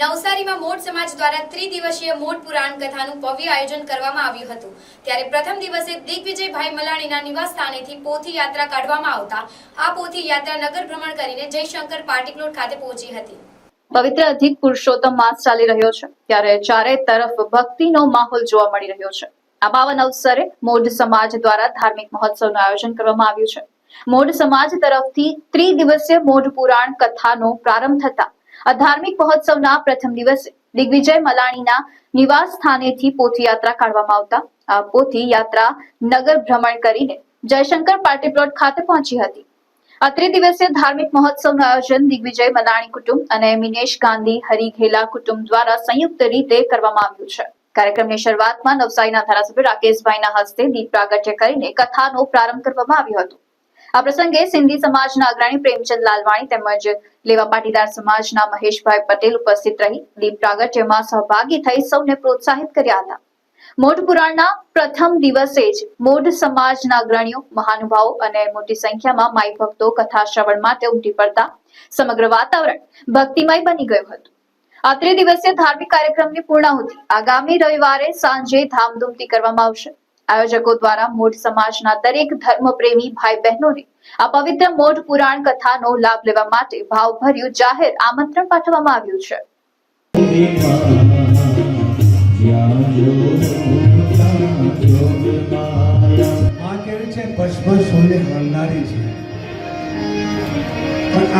નવસારીમાં મોઢ સમાજ દ્વારા ત્રિદિવસીય મોઢ પુરાણ કથાનું ભવ્ય આયોજન કરવામાં આવ્યું હતું। ત્યારે પ્રથમ દિવસે દિગ્વિજયભાઈ મલાણીના નિવાસ સ્થાનેથી પોથી યાત્રા કાઢવામાં આવતા આ પોથી યાત્રા નગર ભ્રમણ કરીને જયશંકર પાર્ટી પ્લોટ ખાતે પહોંચી હતી। પવિત્ર અધિક પુરુષોત્તમ માસ ચાલી રહ્યો છે ત્યારે ચારે તરફ ભક્તિનો માહોલ જોવા મળી રહ્યો છે। આ પાવન અવસરે મોઢ સમાજ દ્વારા ધાર્મિક મહોત્સવનું આયોજન કરવામાં આવ્યું છે। મોઢ સમાજ તરફથી ત્રિદિવસીય મોઢ પુરાણ કથાનો પ્રારંભ થતા આ ધાર્મિક મહોત્સવના પ્રથમ દિવસે દિગ્વિજય મલાણીના નિવાસ સ્થાનેથી પોથી યાત્રા કાઢવામાં આવતા આ પોથી યાત્રા નગર ભ્રમણ કરીને જયશંકર પાર્ટી પ્લોટ ખાતે પહોંચી હતી। આ ત્રિદિવસીય ધાર્મિક મહોત્સવનું આયોજન દિગ્વિજય મલાણી કુટુંબ અને મિનેશ ગાંધી હરિઘેલા કુટુંબ દ્વારા સંયુક્ત રીતે કરવામાં આવ્યું છે। કાર્યક્રમની શરૂઆતમાં નવસારીના ધારાસભ્ય રાકેશભાઈના હસ્તે દીપ પ્રાગટ્ય કરીને કથાનો પ્રારંભ કરવામાં આવ્યો હતો। આ પ્રસંગે સિંધી સમાજના અગ્રણી પ્રેમચંદ લાલવાણી તેમજ લેવા પાટીદાર સમાજના મહેશભાઈ પટેલ ઉપસ્થિત રહી દીપ પ્રાગટ્યમાં સહભાગી થઈ સૌને પ્રોત્સાહિત કર્યા હતા। મોઢ પુરાણના પ્રથમ દિવસે જ મોઢ સમાજના અગ્રણીઓ મહાનુભાવો અને મોટી સંખ્યામાં માઈ ભક્તો કથા શ્રવણ માટે ઉમટી પડતા સમગ્ર વાતાવરણ ભક્તિમય બની ગયું હતું। આ ત્રિદિવસીય ધાર્મિક કાર્યક્રમની પૂર્ણાહુતિ આગામી રવિવારે સાંજે ધામધૂમથી કરવામાં આવશે। આયોજકો દ્વારા મોઢ સમાજના દરેક ધર્મપ્રેમી ભાઈ બહેનોને આ પવિત્ર મોઢ પુરાણ કથાનો લાભ લેવા માટે ભાવભર્યું જાહેર આમંત્રણ પાઠવવામાં આવ્યું છે।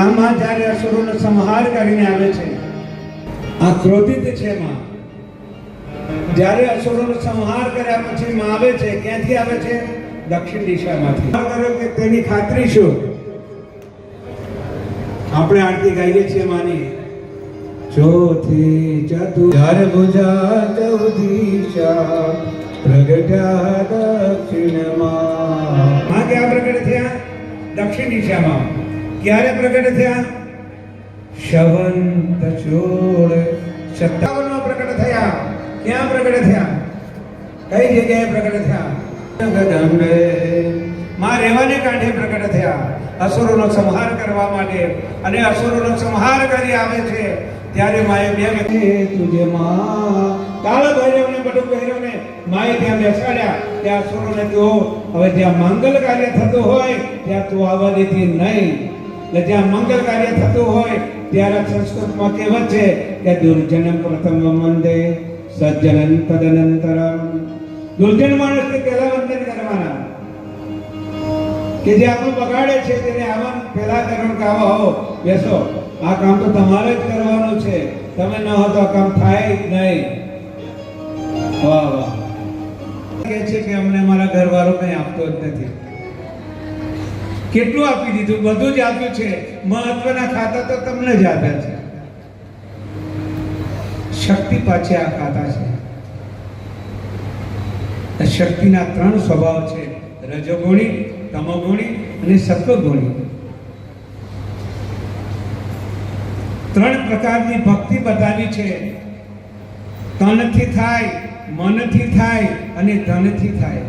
આમાં જ્યારે અસુરોનો સંહાર કરીને આવે છે, આ ક્રોધિત છે માં, જ્યારે અસુરોનો સંહાર કર્યા પછી માં આવે છે, ક્યાંથી આવે છે? દક્ષિણ દિશામાંથી। કર્યો કે તેની ખાતરી શું? આપણે આરતી ગાઈએ છીએ માની ચોથી ચતુર્ ભુજા ચૌદીશા પ્રગટ્યા દક્ષિણમાં। માં ક્યાં પ્રગટ થયા? દક્ષિણ દિશામાં। ક્યારે પ્રગટ થયા? શવંત ચોળ 57 માં પ્રગટ થયા। ક્યાં પ્રગટ થયા? કઈ જગ્યાએ પ્રગટ થયા? ગદંબે માં રેવાને કાંઠે પ્રગટ થયા અસુરોનો સંહાર કરવા માટે। અને અસુરોનો સંહાર કરી આવે છે ત્યારે માએ બે તુજે માં કાળ ભૈરવને બટુક ભૈરવને માએ ત્યાં બેસાડ્યા। ત્યાં અસુરોને તો હવે જ્યાં મંગલ કાર્ય થતું હોય ત્યાં તું આવવા દેતી નહીં। એટલે જ્યાં મંગલ કાર્ય થતું હોય ત્યારે સંસ્કૃતમાં કહેવત છે કે દુર્જનમ પ્રથમ વંદે સજ્જનં તદનંતરમ। દુર્જન માણસને પહેલા વંદન કરવાના, કે જે આપણું બગાડે છે તેને આવન પહેલા કરવાનું કે આવો આવો બેસો, આ કામ તો તમારે જ કરવાનું છે, તમે ન હો તો આ કામ થાય જ નહીં। વાહ વાહ। કહે છે કે અમને મારા ઘરવાળો કંઈ આપતો જ નથી। કેટલું આપી દીધું? બધું જ આપ્યું છે। મહત્વના ખાતા તો તમને જ આપ્યા છે। શક્તિ પાછે આ ખાતા છે। શક્તિના 3 સ્વભાવ છે, રજોગુણી, તમોગુણી અને સત્વગુણી। 3 પ્રકારની ભક્તિ બતાવી છે। તનથી થાય, મનથી થાય અને ધનથી થાય।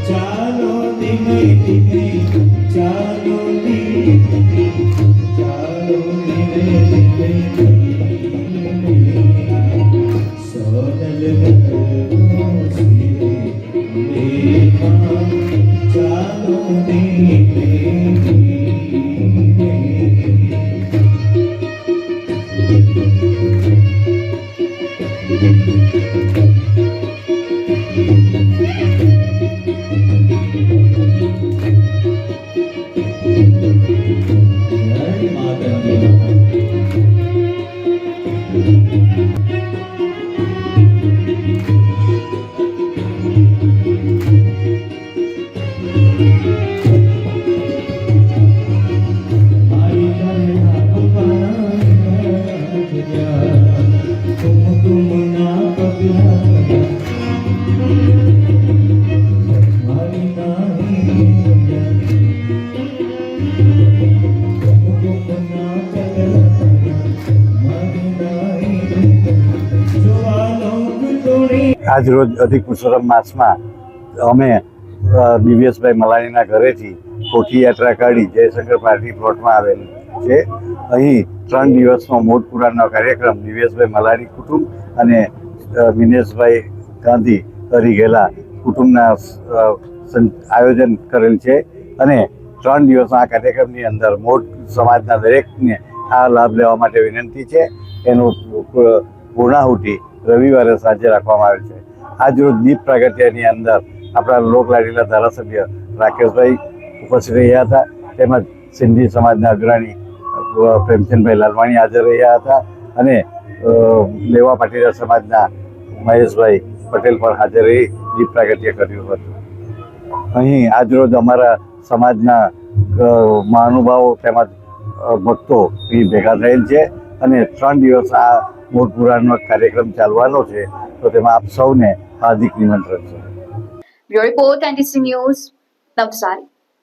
ચાલો ધીમે ધીમે, ચાલો ધીમે ધીમે, ચાલો ધીમે ધીમે, ચાલો ધીમે આજ રોજ અધિક પુરુષોત્તમ માસમાં અમે દિવ્યેશભાઈ મલાણીના ઘરેથી પોથી યાત્રા કાઢી જયશંકર પાર્ટી પ્લોટમાં આવેલ છે. અહીં 3 દિવસનો મોટ પુરાણનો કાર્યક્રમ નિવેશભાઈ મલાણી કુટુંબ અને મિનેશભાઈ ગાંધી હરિઘેલા કુટુંબના આયોજન કરેલ છે અને 3 દિવસના આ કાર્યક્રમની અંદર મોટ સમાજના દરેકને આ લાભ લેવા માટે વિનંતી છે. એનું પૂર્ણાહુતિ રવિવારે સાંજે રાખવામાં આવેલ છે. આજરોજ દીપ પ્રાગટ્યની અંદર આપણા લોકલાડીલા ધારાસભ્ય રાકેશભાઈ ઉપસ્થિત રહ્યા હતા, તેમજ સિંધી સમાજના અગ્રણી પ્રેમચંદભાઈ લાલવાણી હાજર રહ્યા હતા અને લેવા પાટીદાર સમાજના મહેશભાઈ પટેલ પણ હાજર રહી દીપ પ્રાગટ્ય કર્યું હતું. અહીં આજરોજ અમારા સમાજના મહાનુભાવો તેમજ ભક્તો અહીં ભેગા થયેલ છે અને 3 દિવસ આ મોટ પુરાણનો કાર્યક્રમ ચાલવાનો છે, તો તેમાં આપ સૌને હાર્દિક નિમંત્રણ છે. Bureau report NTC news, Navsari.